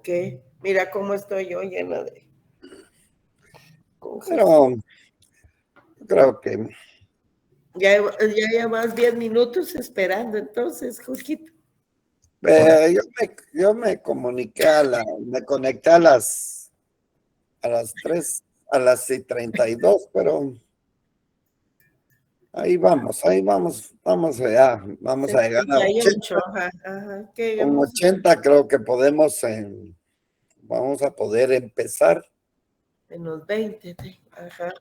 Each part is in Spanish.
qué? Mira cómo estoy yo llena de cosas. Pero creo que... Ya llevas 10 minutos esperando, entonces, Jorgito. yo me comuniqué me conecté a las 3, a las 32, pero vamos allá, vamos a llegar a 78, 80. ajá, Con 80 creo que vamos a poder empezar. en los 20, ajá.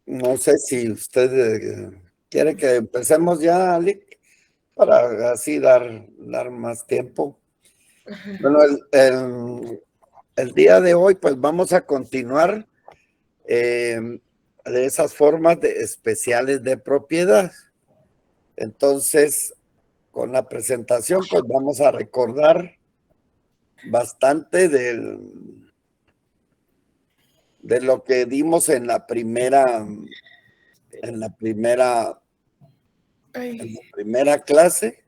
No sé si usted quiere que empecemos ya, Lick, para así dar más tiempo. Bueno, el día de hoy, pues vamos a continuar de esas formas especiales de propiedad. Entonces, con la presentación, pues vamos a recordar bastante de lo que dimos en la primera clase.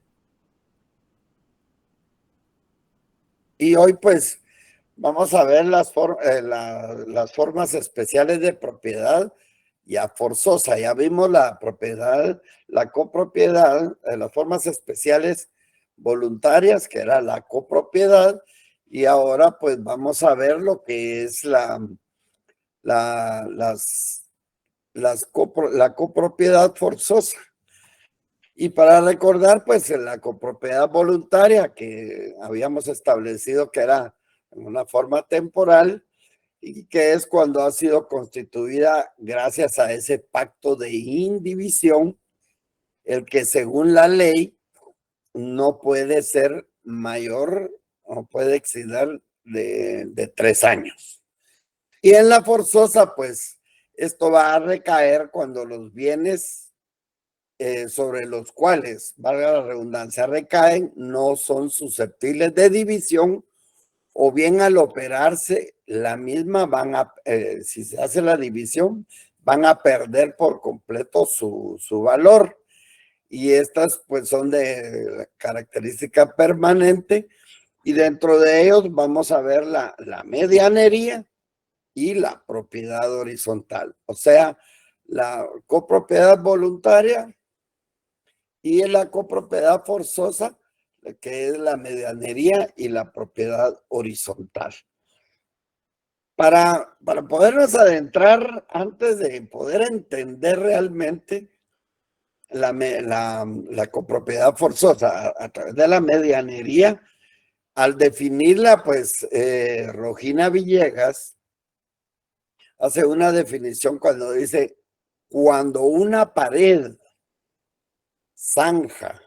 Y hoy, pues, vamos a ver las formas especiales de propiedad ya forzosa. Ya vimos la propiedad, la copropiedad, las formas especiales voluntarias, que era la copropiedad, y ahora pues vamos a ver lo que es la copropiedad forzosa. Y para recordar, pues la copropiedad voluntaria que habíamos establecido que era en una forma temporal, y que es cuando ha sido constituida gracias a ese pacto de indivisión, el que según la ley no puede ser mayor, no puede exceder de 3 años. Y en la forzosa, pues esto va a recaer cuando los bienes sobre los cuales, valga la redundancia, recaen, no son susceptibles de división, o bien al operarse la misma si se hace la división, van a perder por completo su valor. Y estas pues son de característica permanente, y dentro de ellos vamos a ver la medianería y la propiedad horizontal, o sea, la copropiedad voluntaria y la copropiedad forzosa, que es la medianería y la propiedad horizontal. Para podernos adentrar, antes de poder entender realmente la copropiedad forzosa a través de la medianería, al definirla, pues Rogina Villegas hace una definición cuando dice: cuando una pared, zanja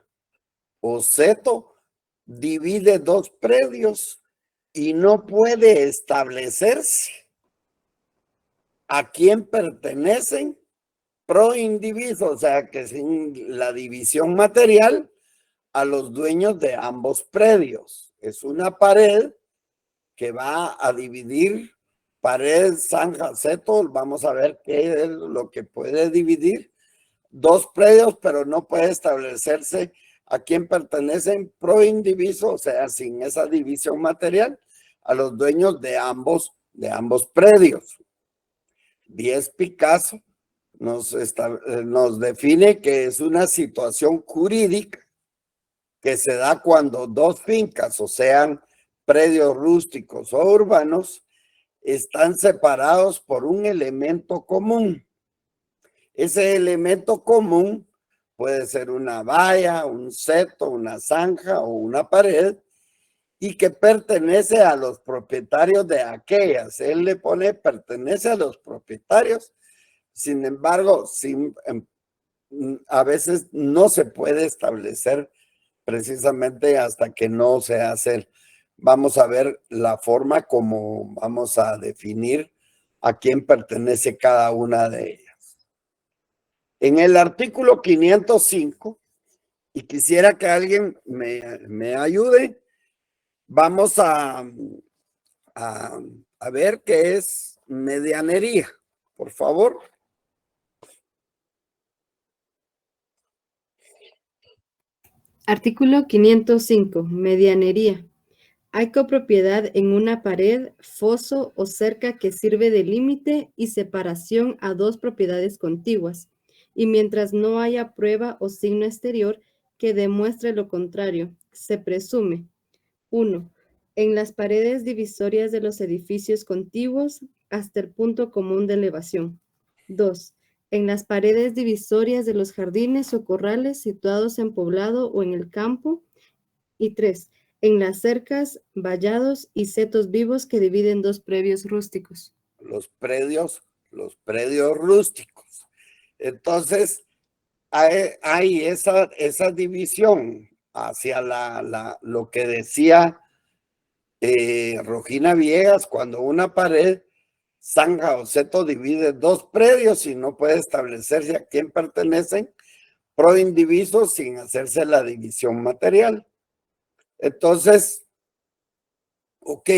o seto divide dos predios y no puede establecerse a quién pertenecen pro indiviso, o sea que sin la división material, a los dueños de ambos predios. Es una pared que va a dividir, pared, zanja, seto, vamos a ver qué es lo que puede dividir dos predios, pero no puede establecerse a quién pertenecen pro indiviso, o sea, sin esa división material, a los dueños de ambos predios. Díez Picasso nos define que es una situación jurídica que se da cuando dos fincas, o sean predios rústicos o urbanos, están separados por un elemento común. Ese elemento común puede ser una valla, un seto, una zanja o una pared, y que pertenece a los propietarios de aquellas. Él le pone pertenece a los propietarios. Sin embargo, a veces no se puede establecer precisamente hasta que no se hace. Vamos a ver la forma como vamos a definir a quién pertenece cada una de ellas. En el artículo 505, y quisiera que alguien me ayude, vamos a ver qué es medianería, por favor. Artículo 505, medianería. Hay copropiedad en una pared, foso o cerca que sirve de límite y separación a dos propiedades contiguas, y mientras no haya prueba o signo exterior que demuestre lo contrario, se presume: 1. En las paredes divisorias de los edificios contiguos hasta el punto común de elevación. 2. En las paredes divisorias de los jardines o corrales situados en poblado o en el campo. Y 3. En las cercas, vallados y setos vivos que dividen dos predios rústicos. Los predios rústicos. Entonces, hay esa división hacia lo que decía Rogina Viegas, cuando una pared, zanja o seto divide dos predios y no puede establecerse a quién pertenecen pro indiviso sin hacerse la división material. Entonces, ok,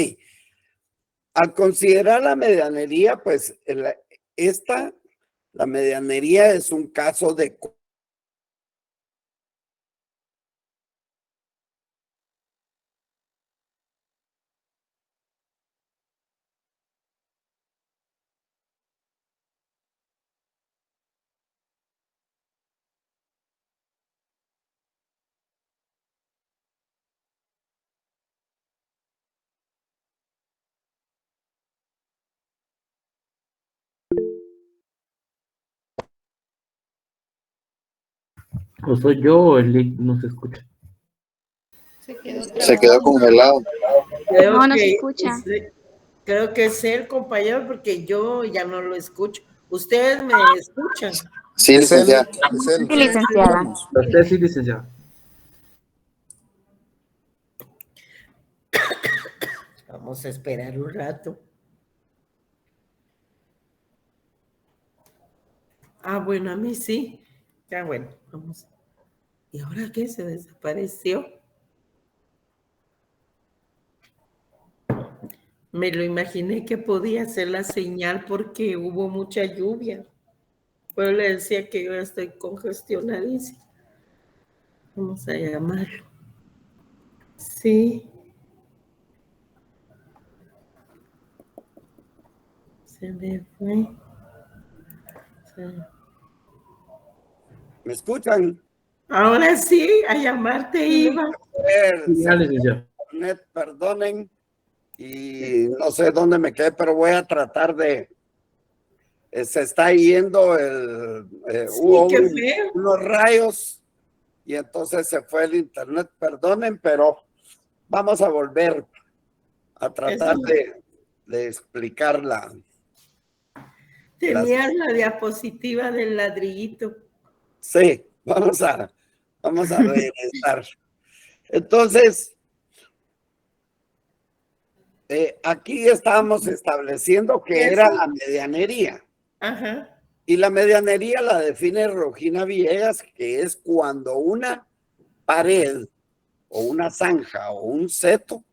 al considerar la medianería, pues la medianería es un caso de ¿O soy yo o el link no se escucha? Se quedó congelado. Creo No se que escucha. creo que es el compañero porque yo ya no lo escucho. ¿Ustedes me escuchan? Sí, licenciada. Sí, licenciada. Usted sí, licenciado. Vamos a esperar un rato. Ah, bueno, a mí sí. Ya bueno, vamos. ¿Y ahora qué? ¿Se desapareció? Me lo imaginé que podía ser la señal porque hubo mucha lluvia. Pero le decía que yo estoy congestionadísima. Vamos a llamarlo. Sí. Se me fue. ¿Me escuchan? Ahora sí, a llamarte iba. Ya, licenciado. Perdonen, y no sé dónde me quedé, pero voy a tratar de... se está yendo hubo qué feo. unos rayos y entonces se fue el internet. Perdonen, pero vamos a volver a tratar de explicarla. Tenías la diapositiva del ladrillito. Sí, vamos a regresar. Entonces, aquí estábamos estableciendo que era la medianería. Ajá. Y la medianería la define Rogina Villegas, que es cuando una pared o una zanja o un seto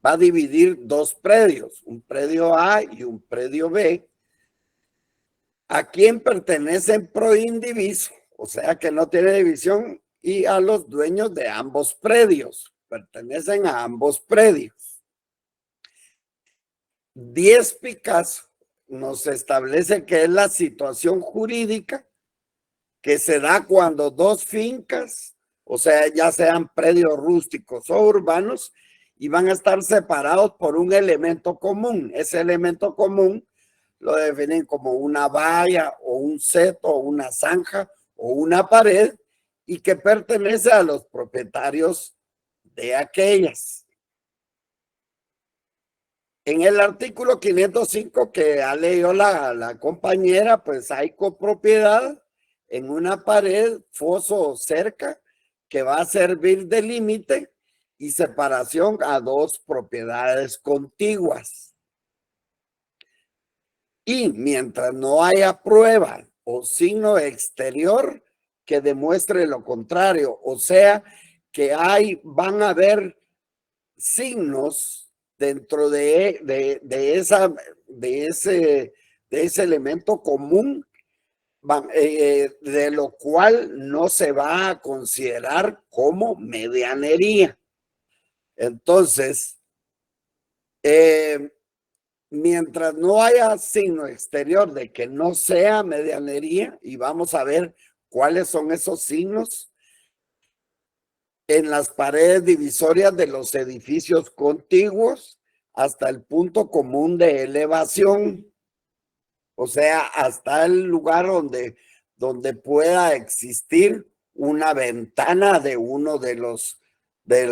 va a dividir dos predios, un predio A y un predio B, a quien pertenecen pro indiviso, o sea que no tiene división, y a los dueños de ambos predios, pertenecen a ambos predios. 10 Picasso nos establece que es la situación jurídica que se da cuando dos fincas, o sea, ya sean predios rústicos o urbanos, y van a estar separados por un elemento común. Ese elemento común lo definen como una valla o un seto o una zanja o una pared y que pertenece a los propietarios de aquellas. En el artículo 505 que ha leído la compañera, pues hay copropiedad en una pared, foso o cerca que va a servir de límite y separación a dos propiedades contiguas. Y mientras no haya prueba o signo exterior que demuestre lo contrario, o sea, que van a haber signos dentro de ese elemento común, de lo cual no se va a considerar como medianería. Entonces, Mientras no haya signo exterior de que no sea medianería, y vamos a ver cuáles son esos signos, en las paredes divisorias de los edificios contiguos hasta el punto común de elevación, o sea, hasta el lugar donde pueda existir una ventana de uno de los de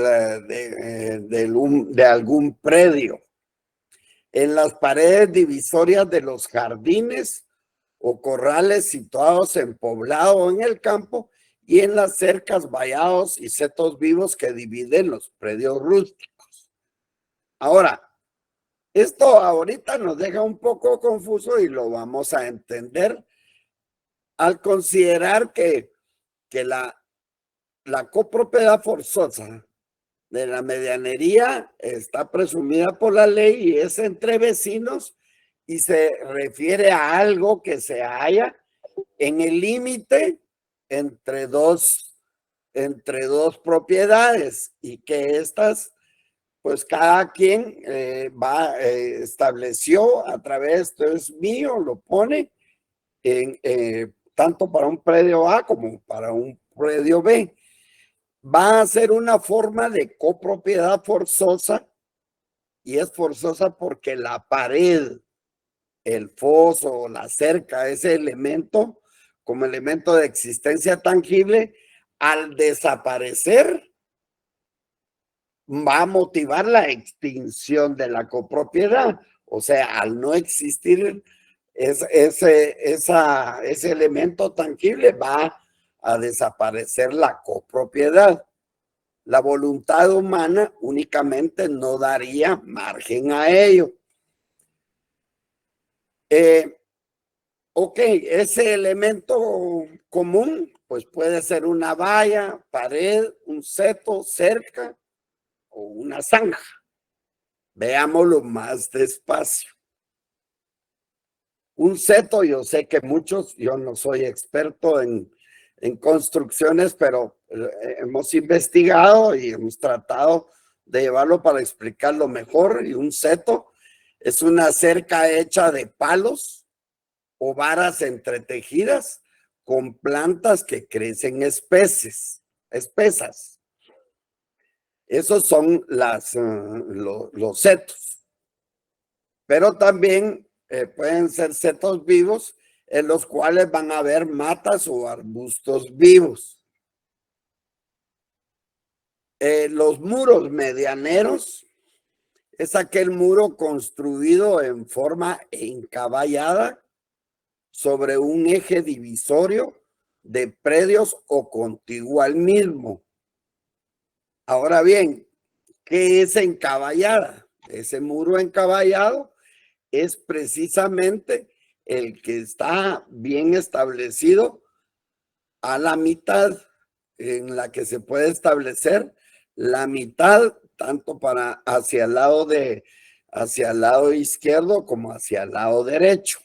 algún predio. En las paredes divisorias de los jardines o corrales situados en poblado o en el campo, y en las cercas, vallados y setos vivos que dividen los predios rústicos. Ahora, esto ahorita nos deja un poco confuso y lo vamos a entender al considerar que la copropiedad forzosa de la medianería está presumida por la ley y es entre vecinos y se refiere a algo que se halla en el límite entre dos propiedades y que estas, pues cada quien estableció a través, esto es mío, lo pone tanto para un predio A como para un predio B. Va a ser una forma de copropiedad forzosa, y es forzosa porque la pared, el foso o la cerca, ese elemento como elemento de existencia tangible, al desaparecer va a motivar la extinción de la copropiedad. O sea, al no existir ese elemento tangible, va a desaparecer la copropiedad. La voluntad humana únicamente no daría margen a ello. Ok, ese elemento común, pues puede ser una valla, pared, un seto, cerca o una zanja. Veámoslo más despacio. Un seto, yo sé que muchos, yo no soy experto en construcciones, pero hemos investigado y hemos tratado de llevarlo para explicarlo mejor. Y un seto es una cerca hecha de palos o varas entretejidas con plantas que crecen espesas. Esos son los setos. Pero también pueden ser setos vivos en los cuales van a haber matas o arbustos vivos. Los muros medianeros es aquel muro construido en forma encaballada sobre un eje divisorio de predios o contiguo al mismo. Ahora bien, ¿qué es encaballada? Ese muro encaballado es precisamente el que está bien establecido a la mitad, en la que se puede establecer la mitad tanto para hacia el lado izquierdo como hacia el lado derecho.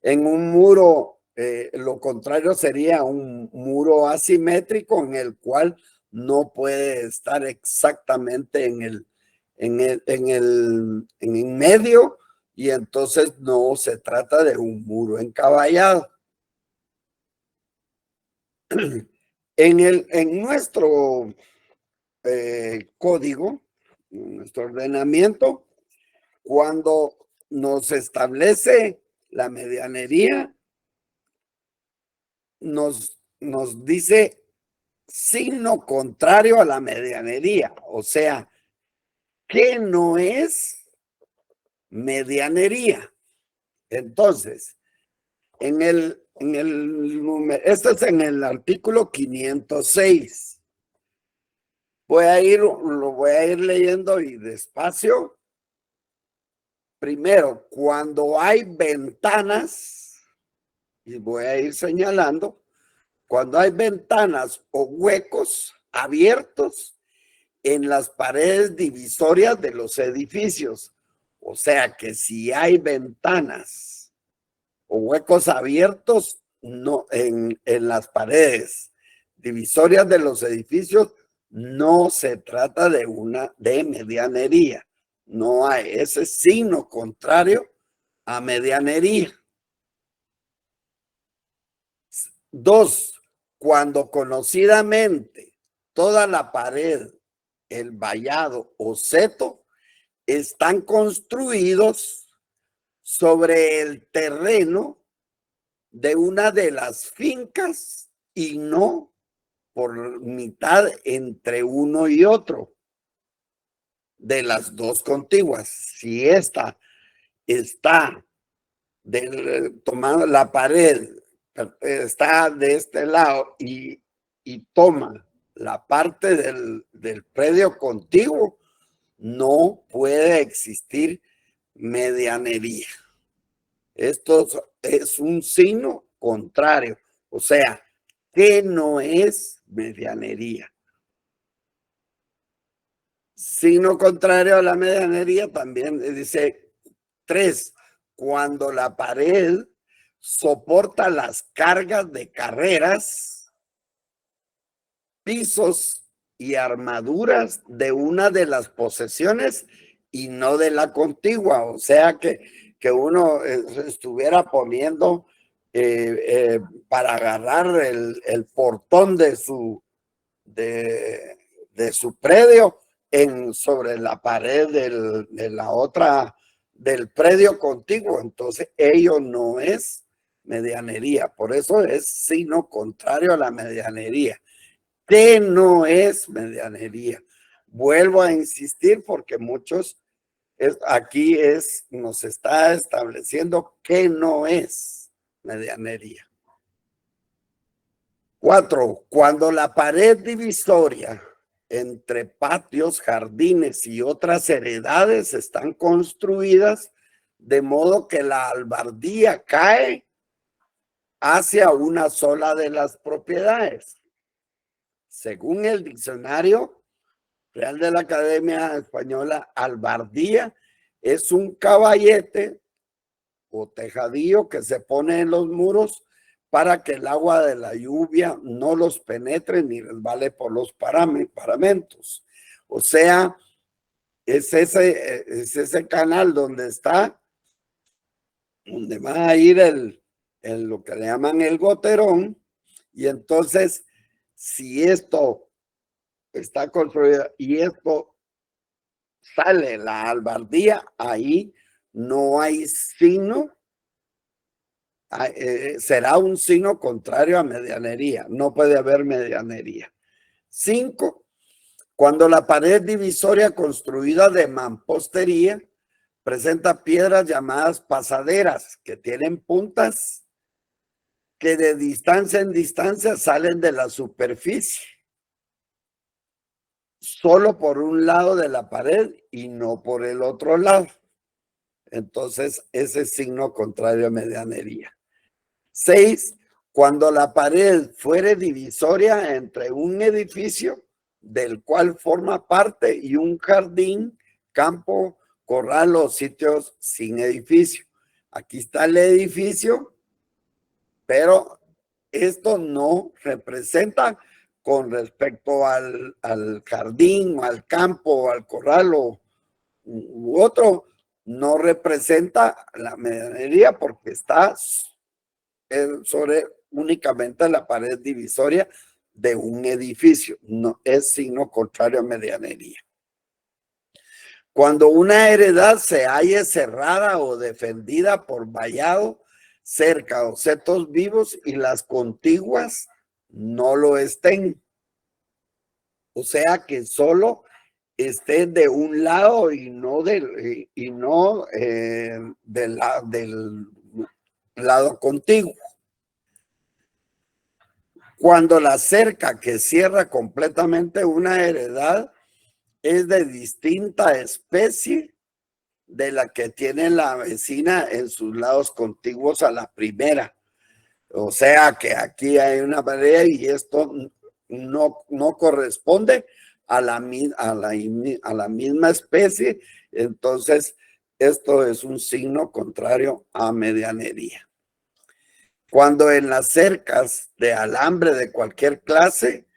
En un muro, lo contrario sería un muro asimétrico en el cual no puede estar exactamente en el medio, y entonces no se trata de un muro encaballado. En nuestro código, en nuestro ordenamiento, cuando nos establece la medianería, nos dice signo contrario a la medianería, o sea, ¿qué no es medianería? Entonces, esto es en el artículo 506. Lo voy a ir leyendo y despacio. Primero, cuando hay ventanas, y voy a ir señalando, cuando hay ventanas o huecos abiertos en las paredes divisorias de los edificios. O sea que si hay ventanas o huecos abiertos en las paredes divisorias de los edificios, no se trata de medianería. no hay ese signo contrario a medianería. 2, cuando conocidamente toda la pared, el vallado o seto están construidos sobre el terreno de una de las fincas y no por mitad entre uno y otro de las dos contiguas. Si esta está tomando la pared, está de este lado y toma la parte del predio contiguo, no puede existir medianería. Esto es un signo contrario, o sea, que no es medianería. Signo contrario a la medianería también dice 3, cuando la pared soporta las cargas de carreras, pisos y armaduras de una de las posesiones y no de la contigua. O sea que uno estuviera poniendo para agarrar el portón de su predio sobre la pared de la otra, del predio contiguo. Entonces ello no es medianería, por eso es signo contrario a la medianería. ¿Qué no es medianería? Vuelvo a insistir porque muchos aquí nos está estableciendo qué no es medianería. 4, cuando la pared divisoria entre patios, jardines y otras heredades están construidas de modo que la albardía cae hacia una sola de las propiedades. Según el diccionario Real de la Academia Española, albardía es un caballete o tejadillo que se pone en los muros para que el agua de la lluvia no los penetre ni resbale por los paramentos. O sea, es ese canal donde va a ir lo que le llaman el goterón, y entonces si esto está construido y esto sale la albardía, ahí no hay signo, será un signo contrario a medianería, no puede haber medianería. 5, cuando la pared divisoria construida de mampostería presenta piedras llamadas pasaderas que tienen puntas que de distancia en distancia salen de la superficie, solo por un lado de la pared y no por el otro lado. Entonces, ese es signo contrario a medianería. 6, cuando la pared fuere divisoria entre un edificio del cual forma parte y un jardín, campo, corral o sitios sin edificio. Aquí está el edificio, pero esto no representa con respecto al jardín o al campo o al corral u otro, no representa la medianería porque está sobre únicamente la pared divisoria de un edificio. No es signo contrario a medianería. Cuando una heredad se halle cerrada o defendida por vallado, cerca o setos vivos y las contiguas no lo estén. O sea que solo esté de un lado y no del lado contiguo. Cuando la cerca que cierra completamente una heredad es de distinta especie de la que tiene la vecina en sus lados contiguos a la primera. O sea que aquí hay una pared y esto no corresponde a la misma especie. Entonces, esto es un signo contrario a medianería. Cuando en las cercas de alambre de cualquier clase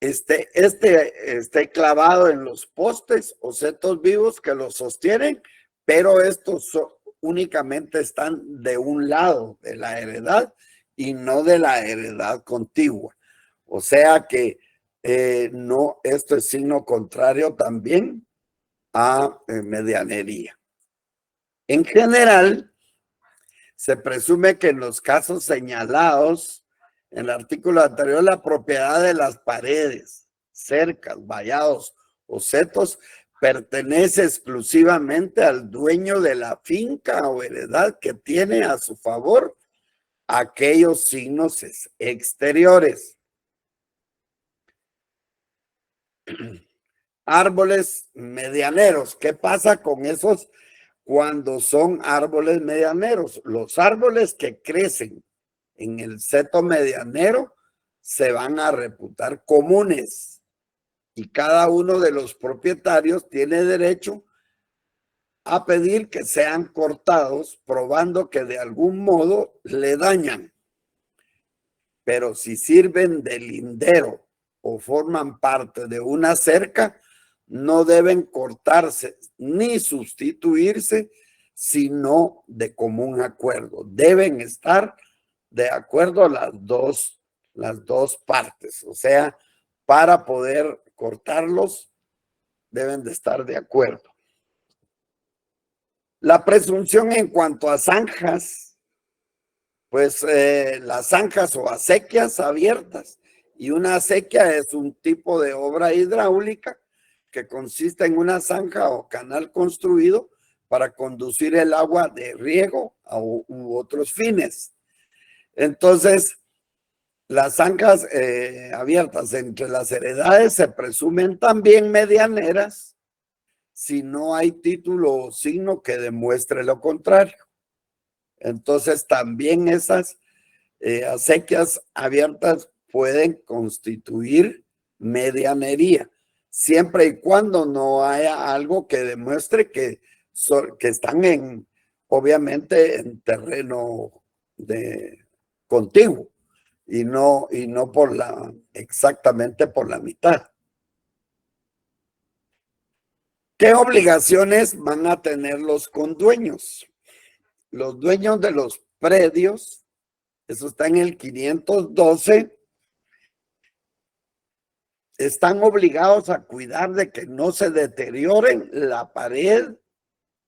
esté clavado en los postes o setos vivos que lo sostienen, pero estos únicamente están de un lado de la heredad y no de la heredad contigua. O sea que no, esto es signo contrario también a medianería. En general, se presume que en los casos señalados en el artículo anterior, la propiedad de las paredes, cercas, vallados o setos pertenece exclusivamente al dueño de la finca o heredad que tiene a su favor aquellos signos exteriores. Árboles medianeros. ¿Qué pasa con esos cuando son árboles medianeros? Los árboles que crecen en el seto medianero se van a reputar comunes y cada uno de los propietarios tiene derecho a pedir que sean cortados, probando que de algún modo le dañan. Pero si sirven de lindero o forman parte de una cerca, no deben cortarse ni sustituirse, sino de común acuerdo. Deben estar de acuerdo las dos partes. O sea, para poder cortarlos, deben de estar de acuerdo. La presunción en cuanto a zanjas, pues las zanjas o acequias abiertas. Y una acequia es un tipo de obra hidráulica que consiste en una zanja o canal construido para conducir el agua de riego u otros fines. Entonces, las zanjas abiertas entre las heredades se presumen también medianeras si no hay título o signo que demuestre lo contrario. Entonces, también esas acequias abiertas pueden constituir medianería, siempre y cuando no haya algo que demuestre que están obviamente en terreno contiguo y no exactamente por la mitad. ¿Qué obligaciones van a tener los condueños? Los dueños de los predios, eso está en el 512, están obligados a cuidar de que no se deterioren la pared,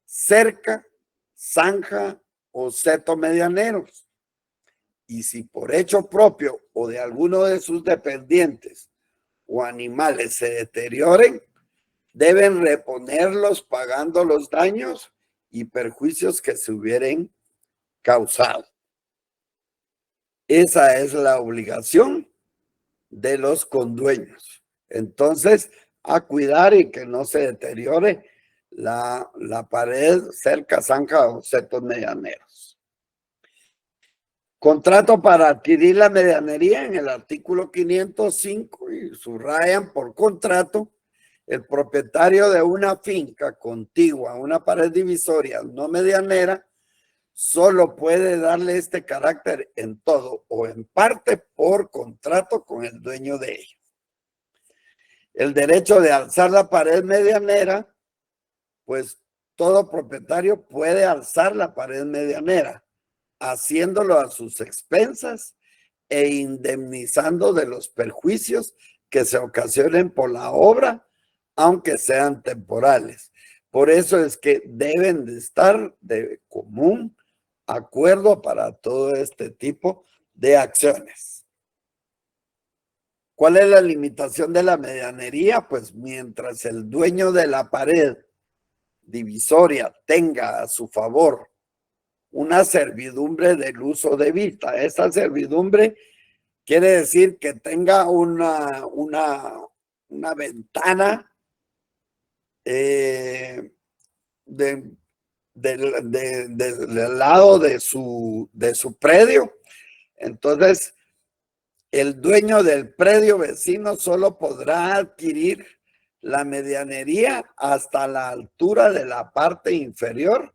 cerca, zanja o seto medianeros. Y si por hecho propio o de alguno de sus dependientes o animales se deterioren, deben reponerlos pagando los daños y perjuicios que se hubieran causado. Esa es la obligación de los condueños. Entonces, a cuidar y que no se deteriore la pared, cerca, zanja o setos medianeros. Contrato para adquirir la medianería en el artículo 505 y subrayan por contrato. El propietario de una finca contigua a una pared divisoria no medianera solo puede darle este carácter en todo o en parte por contrato con el dueño de ella. El derecho de alzar la pared medianera, pues todo propietario puede alzar la pared medianera, haciéndolo a sus expensas e indemnizando de los perjuicios que se ocasionen por la obra, aunque sean temporales. Por eso es que deben de estar de común acuerdo para todo este tipo de acciones. ¿Cuál es la limitación de la medianería? Pues mientras el dueño de la pared divisoria tenga a su favor una servidumbre del uso de vista. Esta servidumbre quiere decir que tenga una ventana del lado de su predio. Entonces, el dueño del predio vecino solo podrá adquirir la medianería hasta la altura de la parte inferior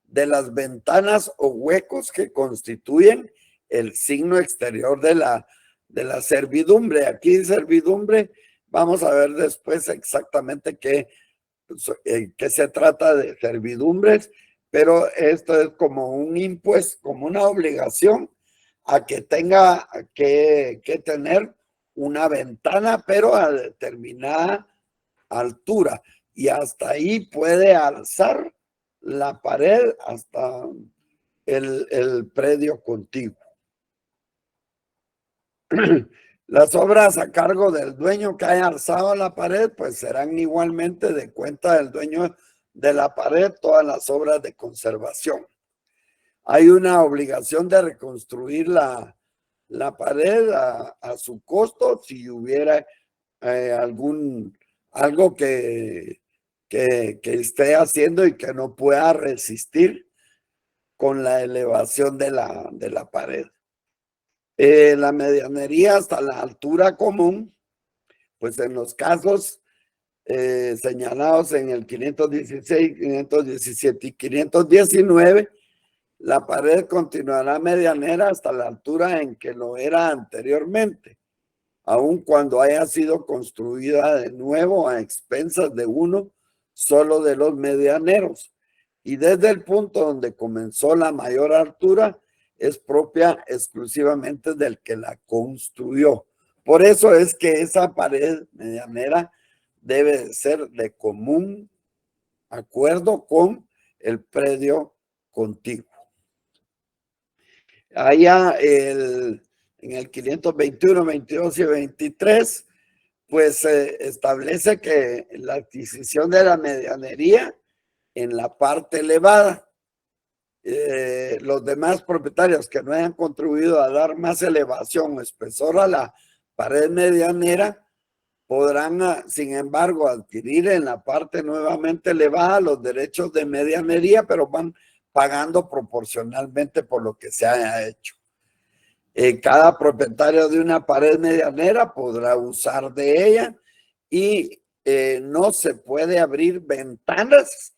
de las ventanas o huecos que constituyen el signo exterior de la servidumbre. Aquí servidumbre, vamos a ver después exactamente qué se trata de servidumbres, pero esto es como un impuesto, como una obligación a que tenga que tener una ventana, pero a determinada altura, y hasta ahí puede alzar la pared hasta el predio contiguo. Las obras a cargo del dueño que haya alzado la pared, pues serán igualmente de cuenta del dueño de la pared todas las obras de conservación. Hay una obligación de reconstruir la pared a su costo si hubiera algo que esté haciendo y que no pueda resistir con la elevación de la pared. La medianería hasta la altura común, pues en los casos señalados en el 516, 517 y 519, la pared continuará medianera hasta la altura en que lo era anteriormente, aun cuando haya sido construida de nuevo a expensas de uno solo de los medianeros, y desde el punto donde comenzó la mayor altura es propia exclusivamente del que la construyó. Por eso es que esa pared medianera debe ser de común acuerdo con el predio contiguo. Allá en el 521, 22 y 23, pues se establece que la adquisición de la medianería en la parte elevada, los demás propietarios que no hayan contribuido a dar más elevación o espesor a la pared medianera podrán, sin embargo, adquirir en la parte nuevamente elevada los derechos de medianería, pero van pagando proporcionalmente por lo que se haya hecho. Cada propietario de una pared medianera podrá usar de ella y no se puede abrir ventanas.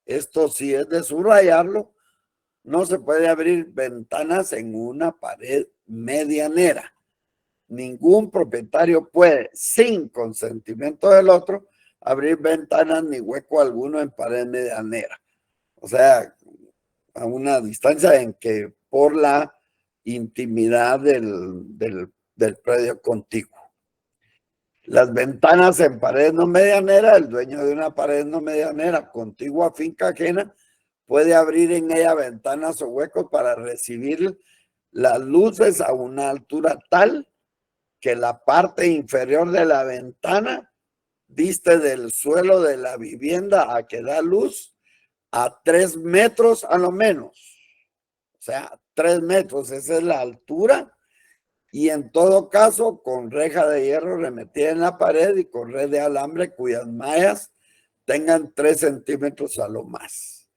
Esto sí es de subrayarlo. No se puede abrir ventanas en una pared medianera. Ningún propietario puede, sin consentimiento del otro, abrir ventanas ni hueco alguno en pared medianera. O sea, a una distancia en que por la intimidad del predio contiguo. Las ventanas en pared no medianera, el dueño de una pared no medianera contigua a finca ajena puede abrir en ella ventanas o huecos para recibir las luces a una altura tal que la parte inferior de la ventana diste del suelo de la vivienda a que da luz a 3 metros a lo menos. O sea, 3 metros, esa es la altura. Y en todo caso, con reja de hierro remetida en la pared y con red de alambre cuyas mallas tengan 3 centímetros a lo más.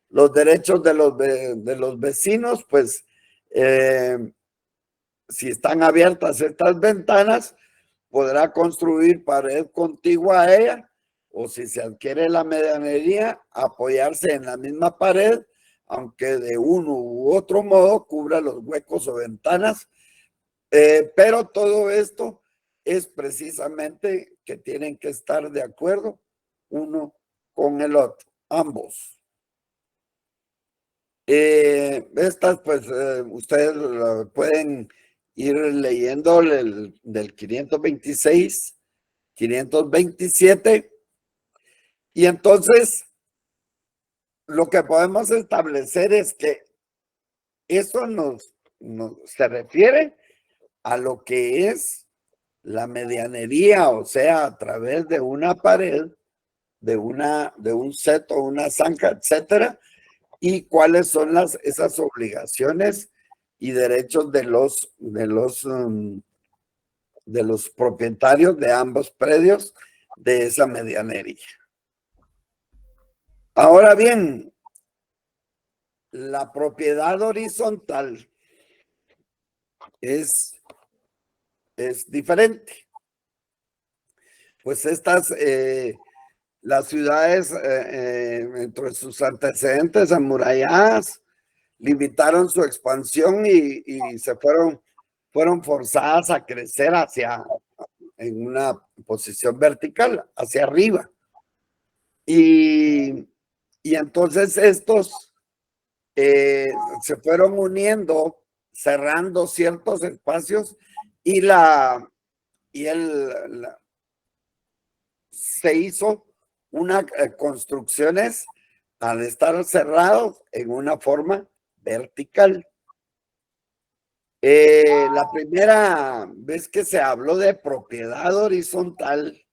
Los derechos de los vecinos, pues, si están abiertas estas ventanas, podrá construir pared contigua a ella, o si se adquiere la medianería, apoyarse en la misma pared, aunque de uno u otro modo cubra los huecos o ventanas. Pero todo esto es precisamente que tienen que estar de acuerdo uno con el otro, ambos. Estas pues ustedes pueden ir leyendo del 526, 527, y entonces lo que podemos establecer es que eso se refiere a lo que es la medianería, o sea, a través de una pared, de un seto, una zanja, etcétera, y cuáles son esas obligaciones y derechos de los propietarios de ambos predios de esa medianería. Ahora bien, la propiedad horizontal es diferente. Pues las ciudades, entre sus antecedentes amuralladas, limitaron su expansión y se fueron fueron forzadas a crecer en una posición vertical, hacia arriba. Y entonces estos se fueron uniendo, cerrando ciertos espacios y se hizo unas construcciones al estar cerrados en una forma vertical. La primera vez que se habló de propiedad horizontal,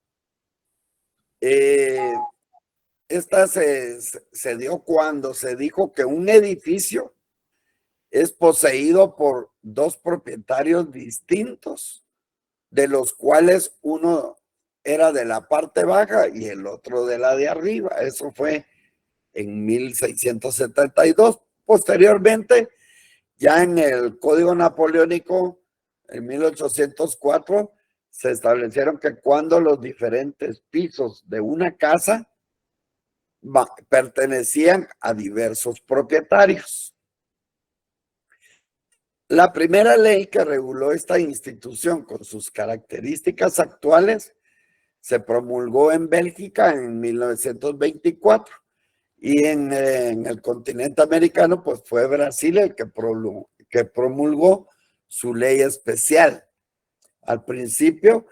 esta se dio cuando se dijo que un edificio es poseído por dos propietarios distintos, de los cuales uno era de la parte baja y el otro de la de arriba. Eso fue en 1672. Posteriormente, ya en el Código Napoleónico, en 1804, se establecieron que cuando los diferentes pisos de una casa pertenecían a diversos propietarios. La primera ley que reguló esta institución con sus características actuales se promulgó en Bélgica en 1924 y en el continente americano pues fue Brasil el que promulgó su ley especial. Al principio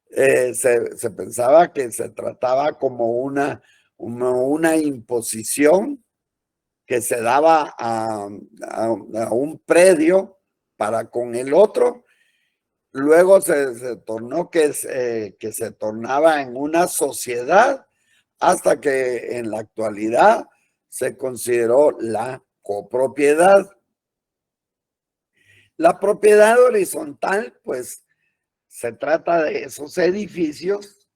se pensaba que se trataba como una imposición que se daba a un predio para con el otro. Luego se tornó que se tornaba en una sociedad, hasta que en la actualidad se consideró la copropiedad. La propiedad horizontal, pues, se trata de esos edificios,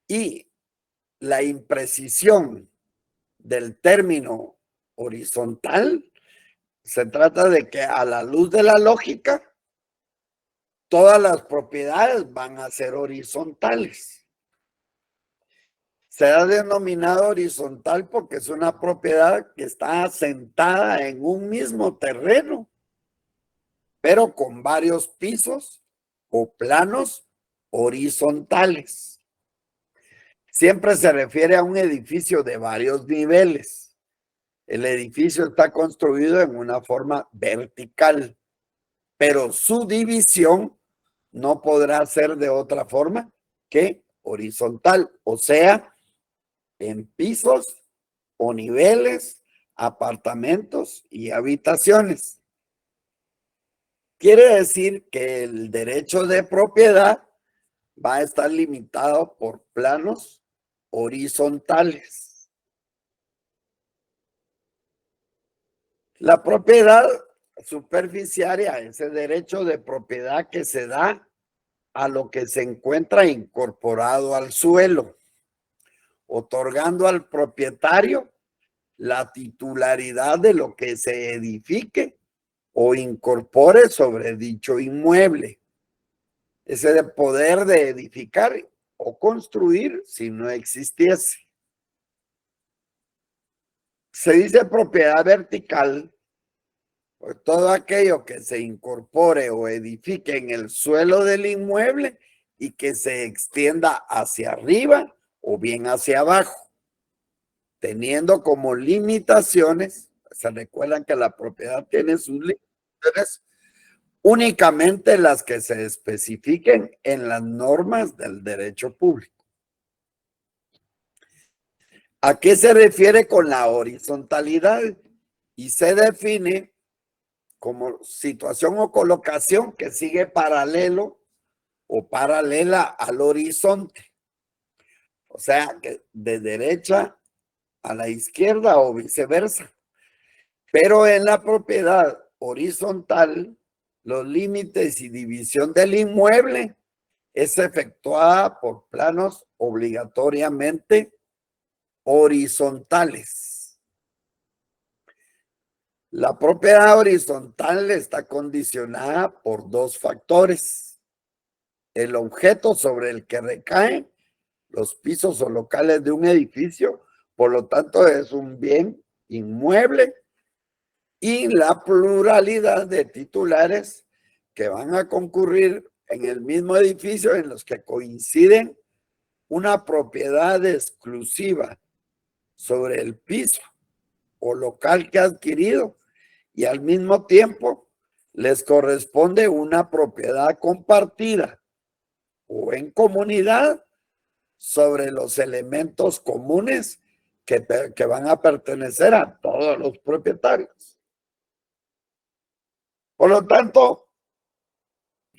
y la imprecisión del término horizontal se trata de que, a la luz de la lógica, todas las propiedades van a ser horizontales. Se ha denominado horizontal porque es una propiedad que está asentada en un mismo terreno, pero con varios pisos o planos horizontales. Siempre se refiere a un edificio de varios niveles. El edificio está construido en una forma vertical, pero su división no podrá ser de otra forma que horizontal, o sea, en pisos o niveles, apartamentos y habitaciones. Quiere decir que el derecho de propiedad va a estar limitado por planos horizontales. La propiedad superficiaria, ese derecho de propiedad que se da a lo que se encuentra incorporado al suelo, otorgando al propietario la titularidad de lo que se edifique o incorpore sobre dicho inmueble. Ese de poder de edificar o construir si no existiese. Se dice propiedad vertical por todo aquello que se incorpore o edifique en el suelo del inmueble y que se extienda hacia arriba o bien hacia abajo, teniendo como limitaciones, se recuerdan que la propiedad tiene sus limitaciones, únicamente las que se especifiquen en las normas del derecho público. ¿A qué se refiere con la horizontalidad? Y se define como situación o colocación que sigue paralelo o paralela al horizonte. O sea, que de derecha a la izquierda o viceversa. Pero en la propiedad horizontal, los límites y división del inmueble es efectuada por planos obligatoriamente horizontales. La propiedad horizontal está condicionada por dos factores: el objeto sobre el que recae, los pisos o locales de un edificio, por lo tanto es un bien inmueble, y la pluralidad de titulares que van a concurrir en el mismo edificio en los que coinciden una propiedad exclusiva sobre el piso o local que ha adquirido y al mismo tiempo les corresponde una propiedad compartida o en comunidad sobre los elementos comunes que van a pertenecer a todos los propietarios. Por lo tanto,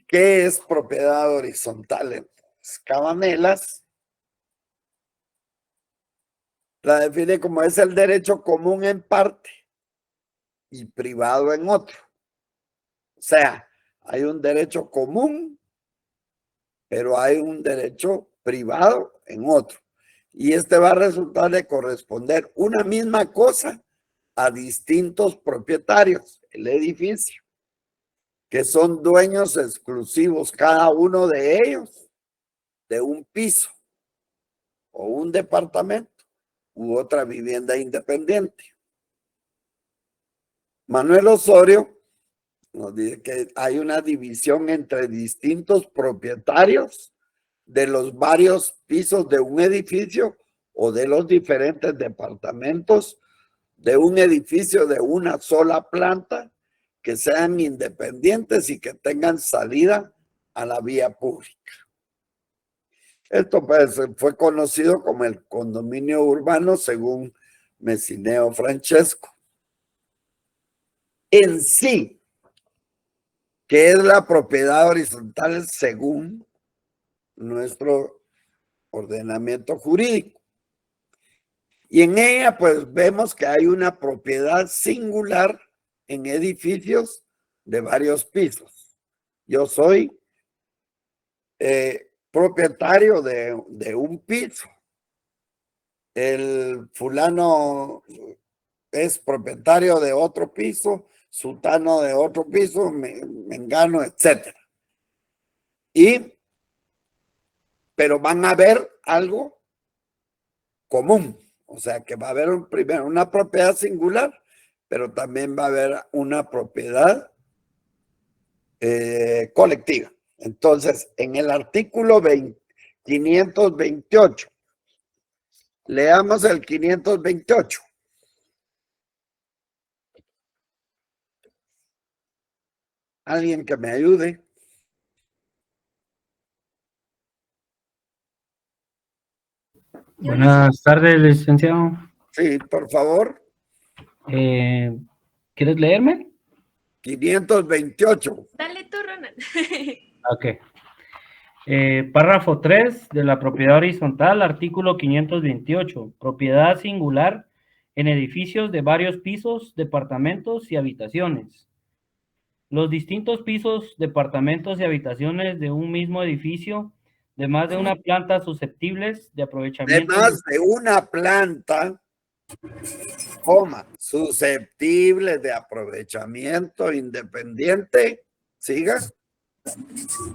¿qué es propiedad horizontal? Entonces, Cabanelas la define como es el derecho común en parte y privado en otro. O sea, hay un derecho común, pero hay un derecho privado en otro. Y este va a resultar de corresponder una misma cosa a distintos propietarios, el edificio, que son dueños exclusivos cada uno de ellos de un piso o un departamento u otra vivienda independiente. Manuel Osorio nos dice que hay una división entre distintos propietarios de los varios pisos de un edificio o de los diferentes departamentos de un edificio de una sola planta que sean independientes y que tengan salida a la vía pública. Esto pues, fue conocido como el condominio urbano según Messineo Francesco. En sí, ¿qué es la propiedad horizontal según nuestro ordenamiento jurídico? Y en ella pues vemos que hay una propiedad singular en edificios de varios pisos. Yo soy propietario de un piso. El fulano es propietario de otro piso, sutano de otro piso, mengano, etc. Pero van a haber algo común. O sea que va a haber primero una propiedad singular, pero también va a haber una propiedad colectiva. Entonces, en el artículo 528, leamos el 528. Alguien que me ayude. Buenas tardes, licenciado. Sí, por favor. ¿Quieres leerme? 528. Dale tú, Ronald. Ok. Párrafo 3 de la propiedad horizontal, artículo 528. Propiedad singular en edificios de varios pisos, departamentos y habitaciones. Los distintos pisos, departamentos y habitaciones de un mismo edificio de más de una planta susceptibles de De aprovechamiento. más de una planta, susceptible de aprovechamiento independiente, siga.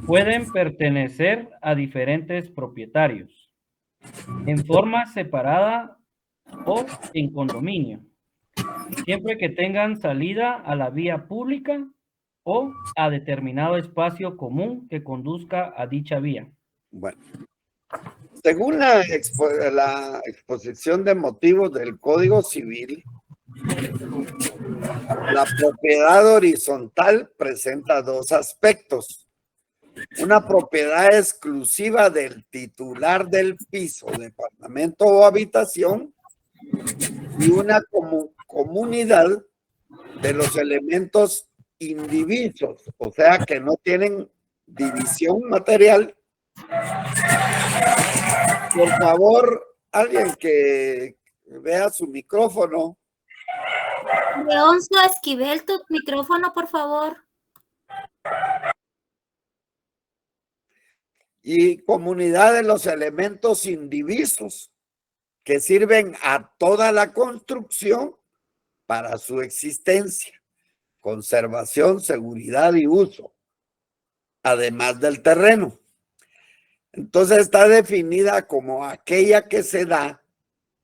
Pueden pertenecer a diferentes propietarios en forma separada o en condominio, siempre que tengan salida a la vía pública o a determinado espacio común que conduzca a dicha vía. Bueno, según la exposición de motivos del Código Civil, la propiedad horizontal presenta dos aspectos. Una propiedad exclusiva del titular del piso, departamento o habitación, y una comunidad de los elementos indivisos, o sea que no tienen división material. Por favor, alguien que vea su micrófono. Leoncio Esquivel, tu micrófono, por favor. Y comunidad de los elementos indivisos que sirven a toda la construcción para su existencia, conservación, seguridad y uso, además del terreno. Entonces está definida como aquella que se da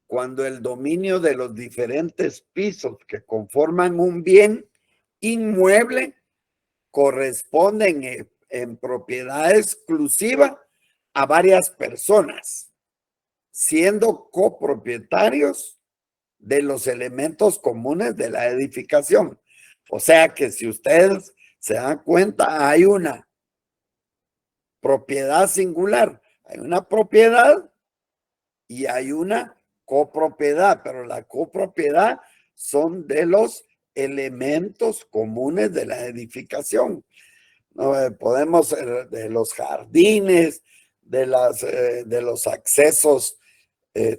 cuando el dominio de los diferentes pisos que conforman un bien inmueble corresponden en propiedad exclusiva a varias personas, siendo copropietarios de los elementos comunes de la edificación. O sea que si ustedes se dan cuenta, hay una propiedad singular, hay una propiedad y hay una copropiedad, pero la copropiedad son de los elementos comunes de la edificación. No, podemos de los jardines, de los accesos,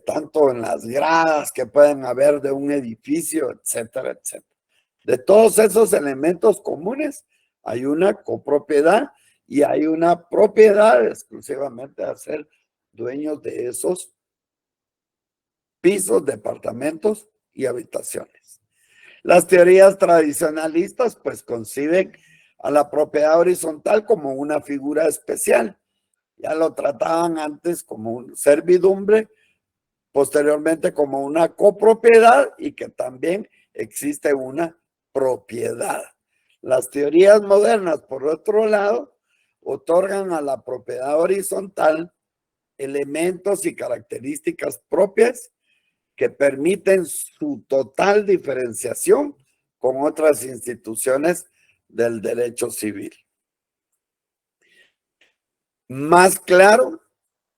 tanto en las gradas que pueden haber de un edificio, etcétera, etcétera. De todos esos elementos comunes hay una copropiedad y hay una propiedad exclusivamente a ser dueños de esos pisos, departamentos y habitaciones. Las teorías tradicionalistas pues conciben a la propiedad horizontal como una figura especial. Ya lo trataban antes como un servidumbre, posteriormente como una copropiedad y que también existe una propiedad. Las teorías modernas, por otro lado, otorgan a la propiedad horizontal elementos y características propias que permiten su total diferenciación con otras instituciones del derecho civil. Más claro,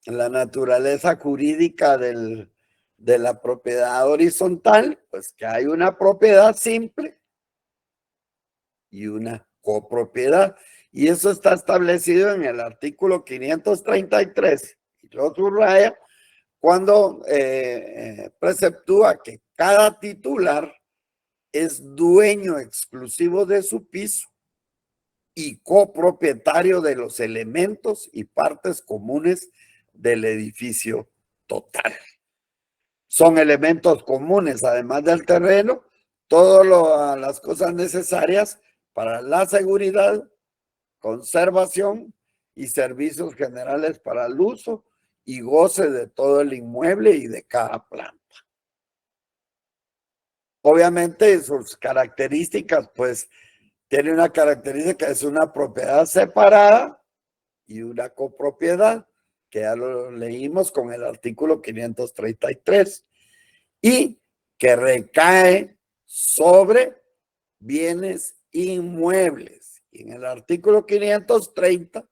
la naturaleza jurídica de la propiedad horizontal, pues que hay una propiedad simple y una copropiedad. Y eso está establecido en el artículo 533, y lo subraya, cuando preceptúa que cada titular es dueño exclusivo de su piso y copropietario de los elementos y partes comunes del edificio total. Son elementos comunes, además del terreno, todas las cosas necesarias para la seguridad, conservación y servicios generales para el uso y goce de todo el inmueble y de cada planta. Obviamente sus características, pues tiene una característica, es una propiedad separada y una copropiedad, que ya lo leímos con el artículo 533, y que recae sobre bienes inmuebles. Y en el artículo 530,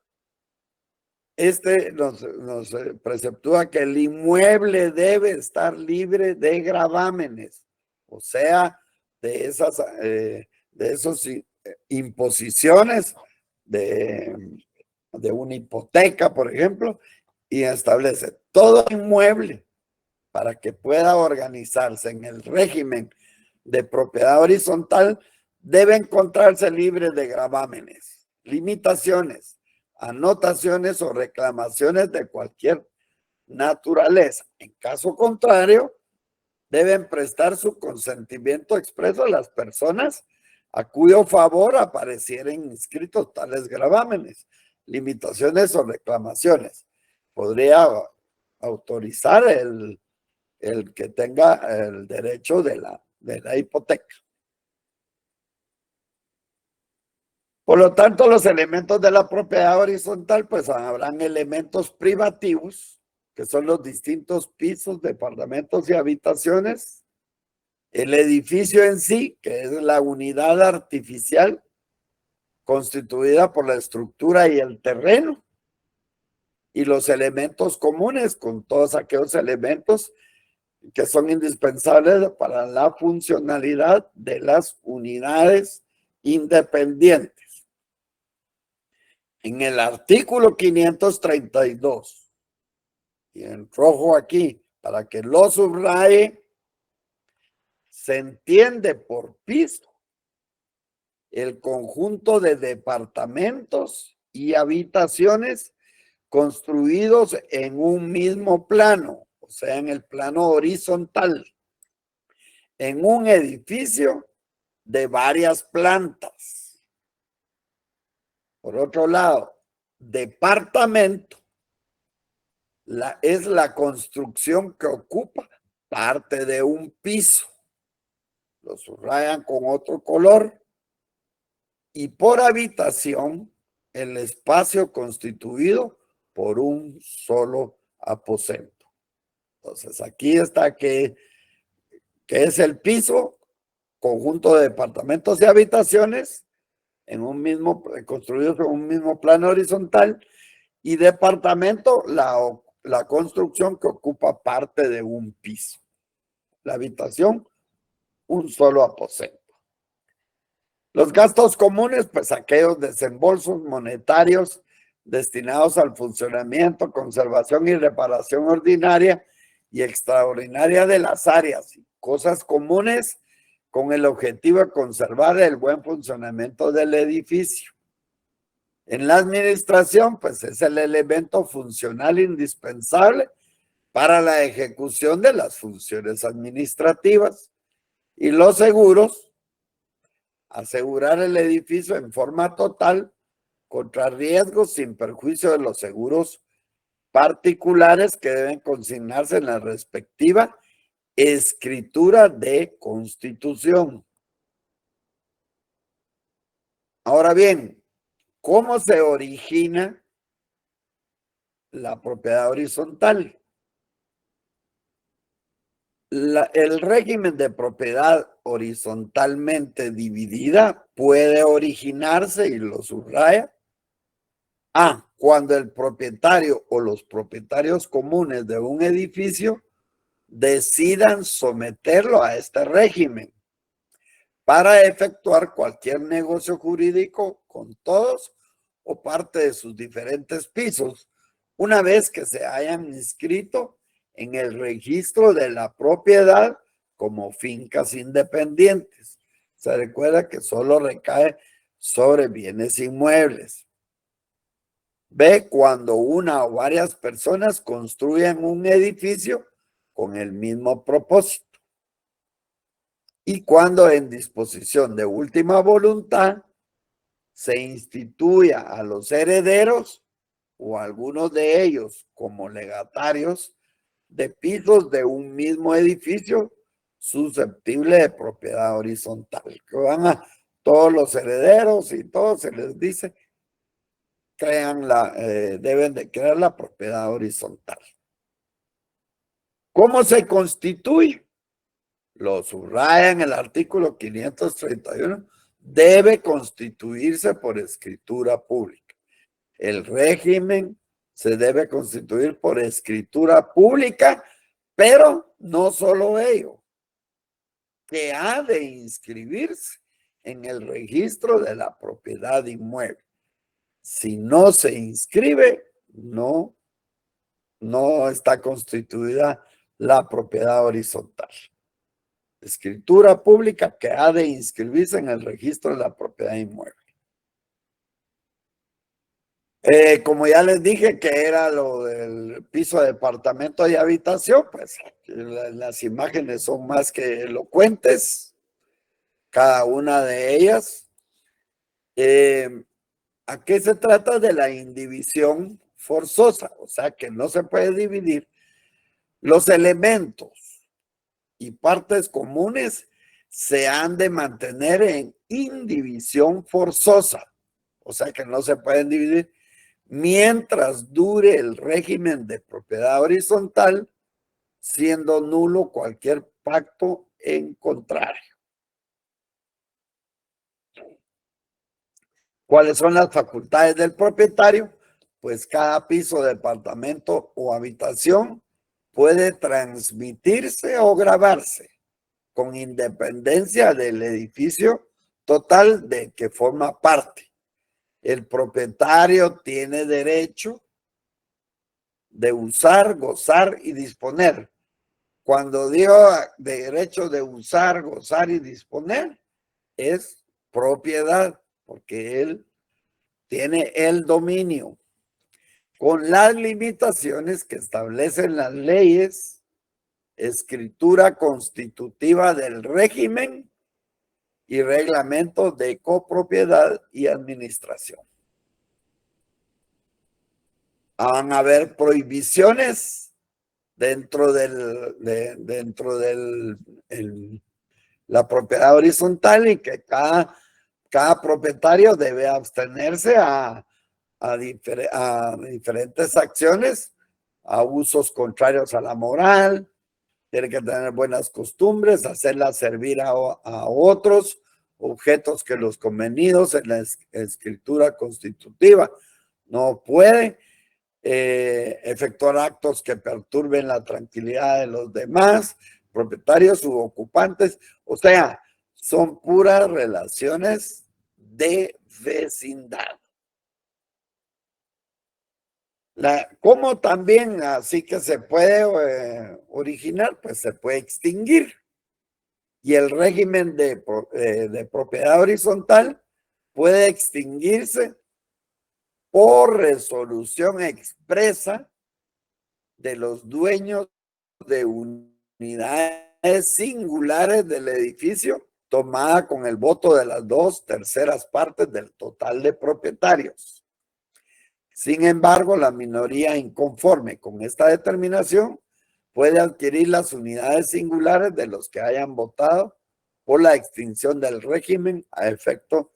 nos preceptúa que el inmueble debe estar libre de gravámenes, o sea, de esas imposiciones de una hipoteca, por ejemplo, y establece todo inmueble para que pueda organizarse en el régimen de propiedad horizontal, debe encontrarse libre de gravámenes, limitaciones, anotaciones o reclamaciones de cualquier naturaleza. En caso contrario, deben prestar su consentimiento expreso a las personas a cuyo favor aparecieran inscritos tales gravámenes, limitaciones o reclamaciones. Podría autorizar el que tenga el derecho de la hipoteca. Por lo tanto, los elementos de la propiedad horizontal, pues habrán elementos privativos, que son los distintos pisos, departamentos y habitaciones, el edificio en sí, que es la unidad artificial constituida por la estructura y el terreno, y los elementos comunes, con todos aquellos elementos que son indispensables para la funcionalidad de las unidades independientes. En el artículo 532, y en rojo aquí, para que lo subraye, se entiende por piso el conjunto de departamentos y habitaciones construidos en un mismo plano, o sea, en el plano horizontal, en un edificio de varias plantas. Por otro lado, departamento es la construcción que ocupa parte de un piso. Lo subrayan con otro color. y por habitación el espacio constituido por un solo aposento. Entonces aquí está que es el piso, conjunto de departamentos y habitaciones en un mismo, construidos en un mismo plano horizontal, y departamento, la construcción que ocupa parte de un piso. La habitación, un solo aposento. Los gastos comunes, pues aquellos desembolsos monetarios destinados al funcionamiento, conservación y reparación ordinaria y extraordinaria de las áreas y cosas comunes con el objetivo de conservar el buen funcionamiento del edificio. En la administración, pues es el elemento funcional indispensable para la ejecución de las funciones administrativas. Y los seguros, asegurar el edificio en forma total contra riesgos sin perjuicio de los seguros particulares que deben consignarse en la respectiva escritura de constitución. Ahora bien, ¿cómo se origina la propiedad horizontal? El régimen de propiedad horizontalmente dividida puede originarse, y lo subraya, cuando el propietario o los propietarios comunes de un edificio decidan someterlo a este régimen para efectuar cualquier negocio jurídico con todos o parte de sus diferentes pisos, una vez que se hayan inscrito en el registro de la propiedad como fincas independientes. Se recuerda que solo recae sobre bienes inmuebles. B, cuando una o varias personas construyen un edificio con el mismo propósito. Y cuando en disposición de última voluntad se instituya a los herederos o algunos de ellos como legatarios de pisos de un mismo edificio susceptible de propiedad horizontal. Que van a todos los herederos y todos se les dice deben de crear la propiedad horizontal. ¿Cómo se constituye? Lo subraya en el artículo 531, debe constituirse por escritura pública. El régimen se debe constituir por escritura pública, pero no solo ello, que ha de inscribirse en el registro de la propiedad inmueble. Si no se inscribe, no está constituida la propiedad horizontal. Escritura pública que ha de inscribirse en el registro de la propiedad inmueble. Como ya les dije que era lo del piso de departamento y habitación, pues las imágenes son más que elocuentes, cada una de ellas. ¿A qué se trata? De la indivisión forzosa, o sea que no se puede dividir. Los elementos y partes comunes se han de mantener en indivisión forzosa, o sea que no se pueden dividir mientras dure el régimen de propiedad horizontal, siendo nulo cualquier pacto en contrario. ¿Cuáles son las facultades del propietario? Pues cada piso, departamento o habitación puede transmitirse o grabarse con independencia del edificio total de que forma parte. El propietario tiene derecho de usar, gozar y disponer. Cuando digo derecho de usar, gozar y disponer, es propiedad, porque él tiene el dominio, con las limitaciones que establecen las leyes, escritura constitutiva del régimen y reglamentos de copropiedad y administración. Van a haber prohibiciones dentro de la propiedad horizontal, y que cada cada propietario debe abstenerse a diferentes acciones, a usos contrarios a la moral, tiene que tener buenas costumbres, hacerlas servir a otros, objetos que los convenidos en la escritura constitutiva. No puede efectuar actos que perturben la tranquilidad de los demás, propietarios u ocupantes. O sea, son puras relaciones de vecindad. ¿Cómo también así que se puede originar? Pues se puede extinguir. Y el régimen de propiedad horizontal puede extinguirse por resolución expresa de los dueños de unidades singulares del edificio, tomada con el voto de las 2/3 partes del total de propietarios. Sin embargo, la minoría inconforme con esta determinación puede adquirir las unidades singulares de los que hayan votado por la extinción del régimen a efecto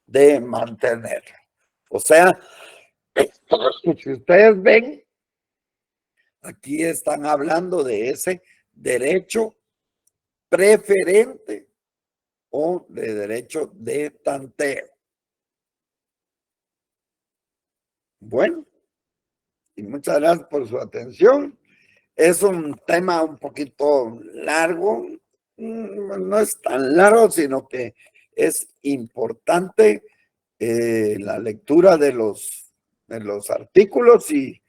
de mantenerlo. O sea, si ustedes ven, aquí están hablando de ese derecho preferente o de derecho de tanteo. Bueno, y muchas gracias por su atención. Es un tema un poquito largo, no es tan largo, sino que es importante la lectura de los artículos y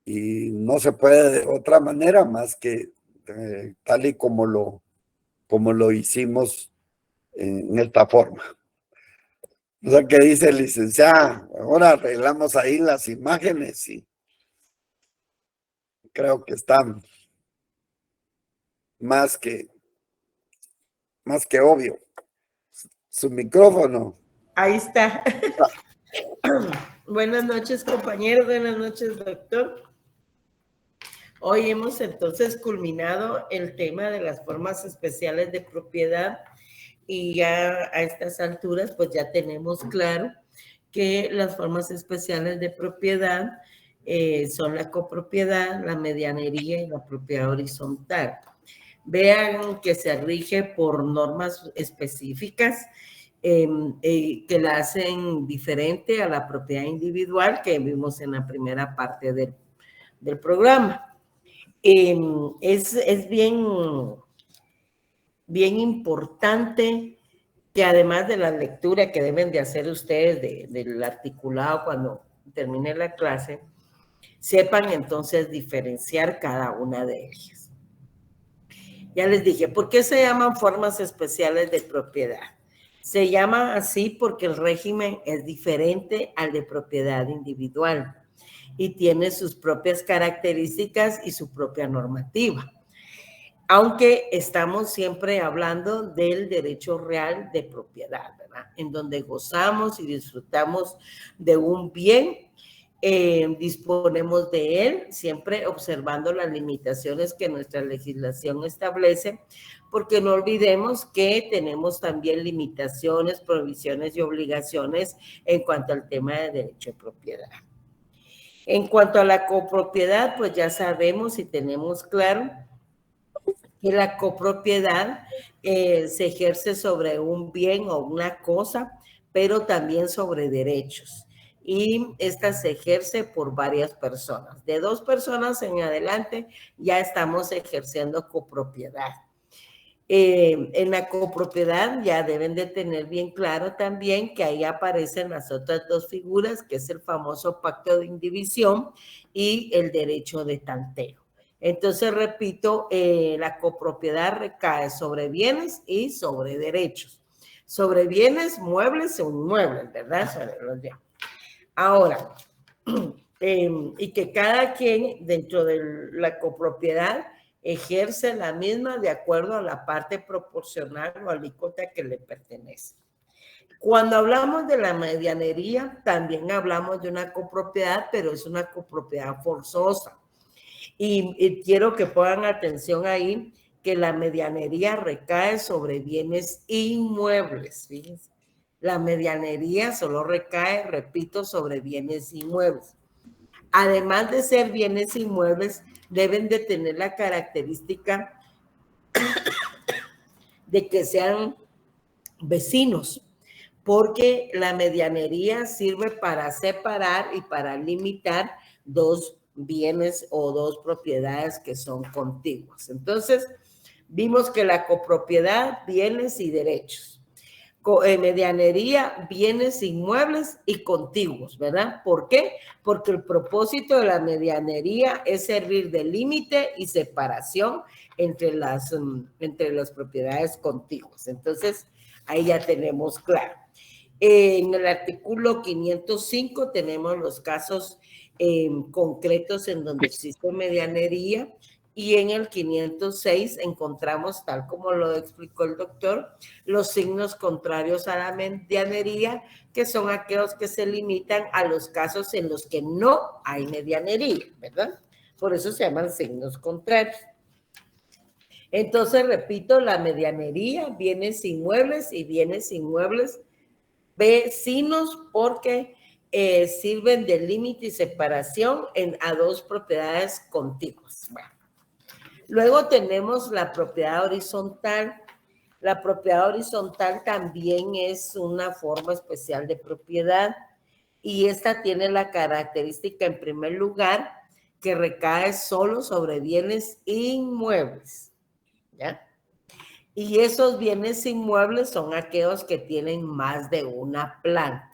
no se puede de otra manera más que tal y como lo hicimos en esta forma. O sea, que dice el licenciado, ahora arreglamos ahí las imágenes y creo que están más que obvio. Su micrófono. Ahí está. Buenas noches, compañeros. Buenas noches, doctor. Hoy hemos entonces culminado el tema de las formas especiales de propiedad y ya a estas alturas pues ya tenemos claro que las formas especiales de propiedad son la copropiedad, la medianería y la propiedad horizontal. Vean que se rige por normas específicas que la hacen diferente a la propiedad individual que vimos en la primera parte del programa. Es bien importante que además de la lectura que deben de hacer ustedes del articulado cuando termine la clase, sepan entonces diferenciar cada una de ellas. Ya les dije, ¿por qué se llaman formas especiales de propiedad? Se llama así porque el régimen es diferente al de propiedad individual y tiene sus propias características y su propia normativa. Aunque estamos siempre hablando del derecho real de propiedad, ¿verdad? En donde gozamos y disfrutamos de un bien, disponemos de él, siempre observando las limitaciones que nuestra legislación establece, porque no olvidemos que tenemos también limitaciones, provisiones y obligaciones en cuanto al tema de derecho de propiedad. En cuanto a la copropiedad, pues ya sabemos y tenemos claro que la copropiedad se ejerce sobre un bien o una cosa, pero también sobre derechos. Y esta se ejerce por varias personas. De 2 personas en adelante ya estamos ejerciendo copropiedad. En la copropiedad ya deben de tener bien claro también que ahí aparecen las otras 2 figuras, que es el famoso pacto de indivisión y el derecho de tanteo. Entonces, repito, la copropiedad recae sobre bienes y sobre derechos. Sobre bienes, muebles o inmuebles, ¿verdad? Sobre los bienes. Ahora, y que cada quien dentro de la copropiedad ejerce la misma de acuerdo a la parte proporcional o alícuota que le pertenece. Cuando hablamos de la medianería, también hablamos de una copropiedad, pero es una copropiedad forzosa. Y quiero que pongan atención ahí que la medianería recae sobre bienes inmuebles, fíjense. La medianería solo recae, repito, sobre bienes inmuebles. Además de ser bienes inmuebles, deben de tener la característica de que sean vecinos, porque la medianería sirve para separar y para limitar dos bienes o dos propiedades que son contiguas. Entonces, vimos que la copropiedad, bienes y derechos. Medianería, bienes inmuebles y contiguos, ¿verdad? ¿Por qué? Porque el propósito de la medianería es servir de límite y separación entre las propiedades contiguas. Entonces, ahí ya tenemos claro. En el artículo 505 tenemos los casos concretos en donde existe medianería, y en el 506 encontramos, tal como lo explicó el doctor, los signos contrarios a la medianería, que son aquellos que se limitan a los casos en los que no hay medianería, ¿verdad? Por eso se llaman signos contrarios. Entonces, repito, la medianería, bienes inmuebles y bienes inmuebles vecinos, porque sirven de límite y separación a dos propiedades contiguas. Bueno. Luego tenemos la propiedad horizontal. La propiedad horizontal también es una forma especial de propiedad, y esta tiene la característica, en primer lugar, que recae solo sobre bienes inmuebles, ¿ya? Y esos bienes inmuebles son aquellos que tienen más de una planta.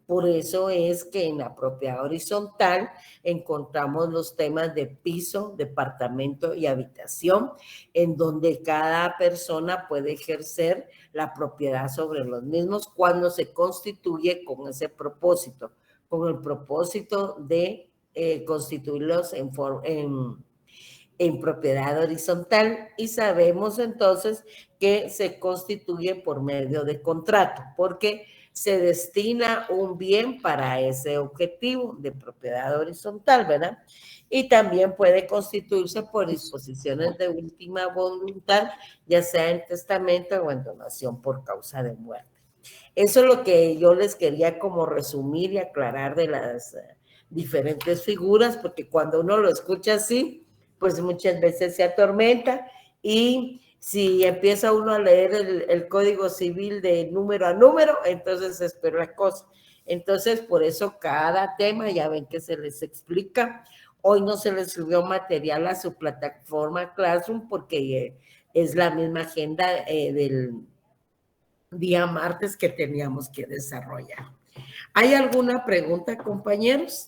Por eso es que en la propiedad horizontal encontramos los temas de piso, departamento y habitación, en donde cada persona puede ejercer la propiedad sobre los mismos cuando se constituye con ese propósito, con el propósito de constituirlos en propiedad horizontal, y sabemos entonces que se constituye por medio de contrato, porque se destina un bien para ese objetivo de propiedad horizontal, ¿verdad? Y también puede constituirse por disposiciones de última voluntad, ya sea en testamento o en donación por causa de muerte. Eso es lo que yo les quería como resumir y aclarar de las diferentes figuras, porque cuando uno lo escucha así, pues muchas veces se atormenta, y si empieza uno a leer el Código Civil de número a número, entonces es peor la cosa. Entonces, por eso cada tema, ya ven que se les explica. Hoy no se les subió material a su plataforma Classroom, porque es la misma agenda del día martes que teníamos que desarrollar. ¿Hay alguna pregunta, compañeros?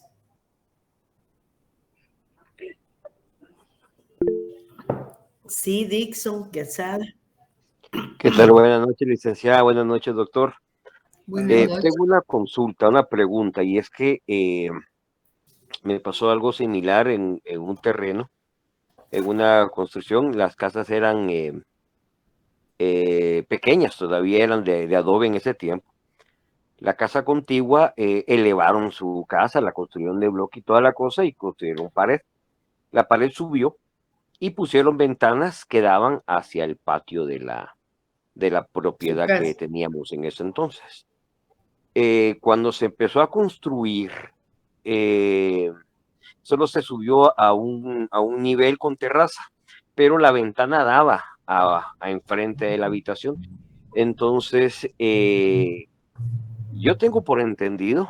Sí, Dixon Quesada. ¿Qué tal? Buenas noches, licenciada. Buenas noches, doctor. Buenas noches. Tengo una consulta, una pregunta, y es que me pasó algo similar en un terreno, en una construcción. Las casas eran pequeñas, todavía eran de adobe en ese tiempo. La casa contigua elevaron su casa, la construyeron de bloque y toda la cosa, y construyeron pared. La pared subió y pusieron ventanas que daban hacia el patio de la propiedad que teníamos en ese entonces. Cuando se empezó a construir, solo se subió a un nivel con terraza, pero la ventana daba a enfrente de la habitación. Entonces, yo tengo por entendido,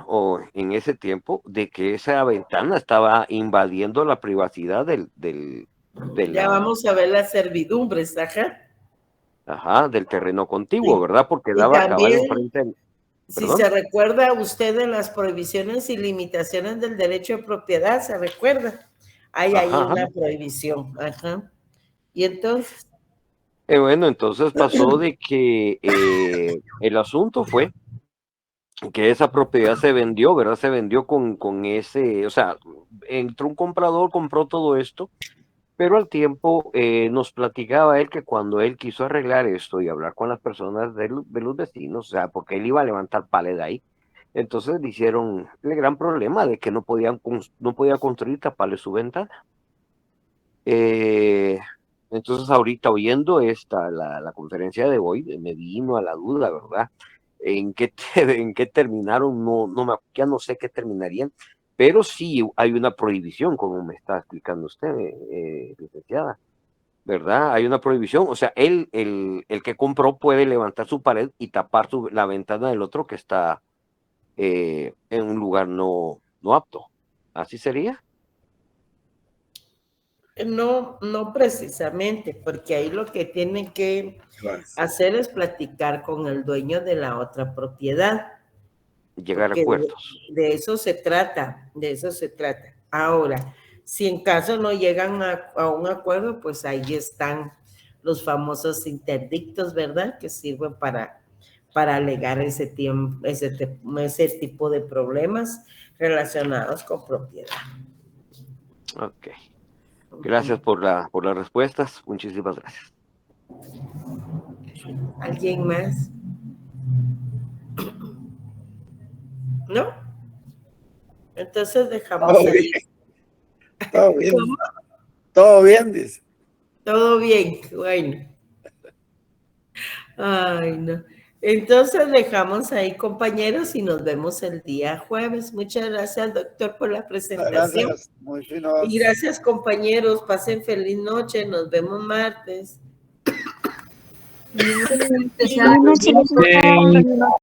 en ese tiempo, de que esa ventana estaba invadiendo la privacidad ya vamos a ver las servidumbres, del terreno contiguo, sí, ¿verdad? Porque daba cabal enfrente. Si se recuerda usted de las prohibiciones y limitaciones del derecho de propiedad, ¿se recuerda? Hay ahí una prohibición. Y entonces. Bueno, entonces pasó de que el asunto fue que esa propiedad se vendió, ¿verdad? Se vendió con ese, o sea, entró un comprador, compró todo esto, pero al tiempo nos platicaba él que cuando él quiso arreglar esto y hablar con las personas de los vecinos, o sea, porque él iba a levantar pared ahí, entonces le hicieron el gran problema de que no podía construir, taparle su ventana. Entonces ahorita oyendo la conferencia de hoy, me vino a la duda, ¿verdad? en qué, en qué terminaron, ya no sé qué terminarían, pero sí hay una prohibición, como me está explicando usted, licenciada, ¿verdad? Hay una prohibición, o sea, el que compró puede levantar su pared y tapar la ventana del otro que está en un lugar no apto. ¿Así sería? No, no precisamente, porque ahí lo que tienen que hacer es platicar con el dueño de la otra propiedad. Llegar a Porque acuerdos. de eso se trata, de eso se trata. Ahora, si en caso no llegan a un acuerdo, pues ahí están los famosos interdictos, ¿verdad? Que sirven para alegar ese tipo de problemas relacionados con propiedad. Ok. Gracias por las respuestas. Muchísimas gracias. ¿Alguien más? ¿No? Entonces dejamos Todo ahí. bien. Todo bien. ¿Cómo? Todo bien, dice. Todo bien, bueno. Ay, no. Entonces dejamos ahí, compañeros, y nos vemos el día jueves. Muchas gracias, doctor, por la presentación. Gracias. Muy fino. Y gracias, compañeros. Pasen feliz noche. Nos vemos martes. Buenas noches.